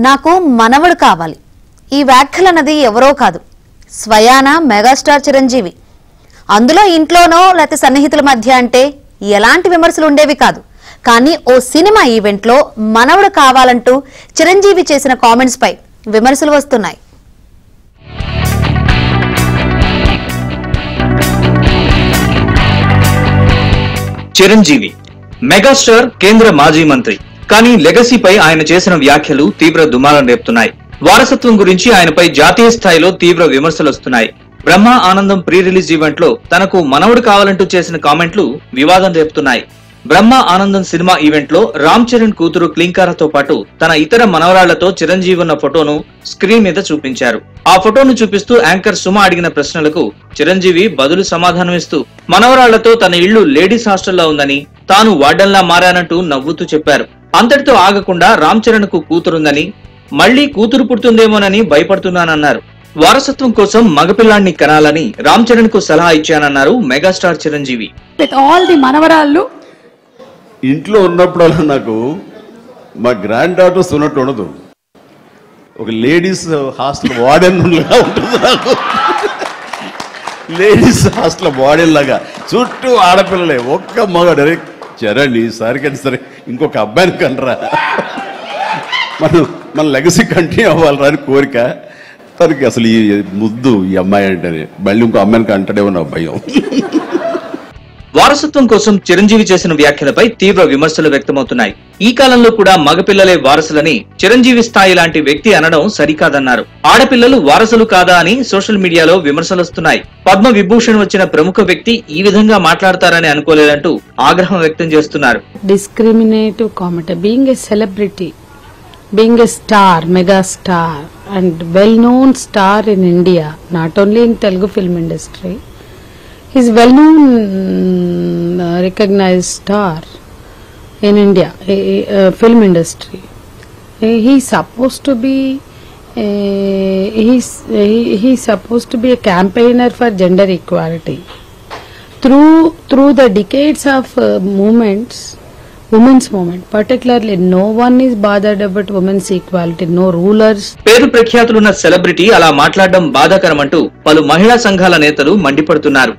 నాకు మనవడు కావాలి. ఈ వ్యాఖ్యలన్నది ఎవరో కాదు, స్వయాన మెగాస్టార్ చిరంజీవి. అందులో ఇంట్లోనో లేకపోతే సన్నిహితుల మధ్య అంటే ఎలాంటి విమర్శలు ఉండేవి కాదు. కానీ ఓ సినిమా ఈవెంట్లో మనవడు కావాలంటూ చిరంజీవి చేసిన కామెంట్స్ పై విమర్శలు వస్తున్నాయి. చిరంజీవి మెగాస్టార్, కేంద్ర మాజీ మంత్రి. కానీ లెగసీపై ఆయన చేసిన వ్యాఖ్యలు తీవ్ర దుమారం రేపుతున్నాయి. వారసత్వం గురించి ఆయనపై జాతీయ స్థాయిలో తీవ్ర విమర్శలు వస్తున్నాయి. బ్రహ్మ ఆనందం ప్రీ రిలీజ్ ఈవెంట్ లో తనకు మనవడు కావాలంటూ చేసిన కామెంట్లు వివాదం రేపుతున్నాయి. బ్రహ్మ ఆనందం సినిమా ఈవెంట్ లో రామ్ చరణ్ కూతురు క్లింకారాతో పాటు తన ఇతర మనవరాళ్లతో చిరంజీవి ఉన్న ఫోటోను స్క్రీన్ మీద చూపించారు. ఆ ఫోటోను చూపిస్తూ యాంకర్ సుమ అడిగిన ప్రశ్నలకు చిరంజీవి బదులు సమాధానమిస్తూ మనవరాళ్లతో తన ఇళ్లు లేడీస్ హాస్టల్లో ఉందని, తాను వార్డన్లా మారానంటూ నవ్వుతూ చెప్పారు. అంతటితో ఆగకుండా రామ్ చరణ్ కు కూతురుందని, మళ్లీ కూతురు పుడుతుందేమోనని భయపడుతున్నానన్నారు. వారసత్వం కోసం మగపిల్లాన్ని కనాలని రామ్ చరణ్ కు సలహా ఇచ్చానన్నారు మెగాస్టార్ చిరంజీవి. మనవరాళ్ళు ఇంట్లో ఉన్నప్పుడల్లా నాకు మా గ్రాండ్ డాటర్స్ ఉన్నట్టు ఉండదు. ఒక లేడీస్ హాస్టల్ వార్డెన్ ఉంటుంది నాకు. లేడీస్ హాస్టల్ వార్డెన్ లాగా చుట్టూ ఆడపిల్లలే, ఒక్క మగాడు. చరణ్ ఈసారికంటే సరే ఇంకొక అబ్బాయిని కనరా, మన లెగసీ కంటిన్యూ అవ్వాలరా అని కోరిక. తనకి అసలు ఈ ముద్దు ఈ అమ్మాయి అంటేనే మళ్ళీ ఇంకో అమ్మాయిని అంటాడేమో నా భయం. వారసత్వం కోసం చిరంజీవి చేసిన వ్యాఖ్యలపై తీవ్ర విమర్శలు వ్యక్తమవుతున్నాయి. ఈ కాలంలో కూడా మగపిల్లలే వారసులని చిరంజీవి స్థాయి లాంటి వ్యక్తి అనడం సరికాదన్నారు. ఆడపిల్లలు వారసులు కాదా అని సోషల్ మీడియాలో విమర్శలు వస్తున్నాయి. పద్మ విభూషణ్ వచ్చిన ప్రముఖ వ్యక్తి ఈ విధంగా మాట్లాడతారని అనుకోలేదంటూ ఆగ్రహం వ్యక్తం చేస్తున్నారు. Discriminative comment, being a celebrity, being a star, mega star and well-known star in India, not only in Telugu film industry, he's well-known, recognized star in India, film industry. He's supposed to be he's supposed to be a campaigner for gender equality. Through the decades of movements, women's movement particularly, no one is bothered about women's equality, no rulers. పేరు ప్రఖ్యాతులున్న celebrity అలా మాట్లాడడం బాధాకరమంటూ పలు మహిళా సంఘాల నేతలు మండిపడుతున్నారు.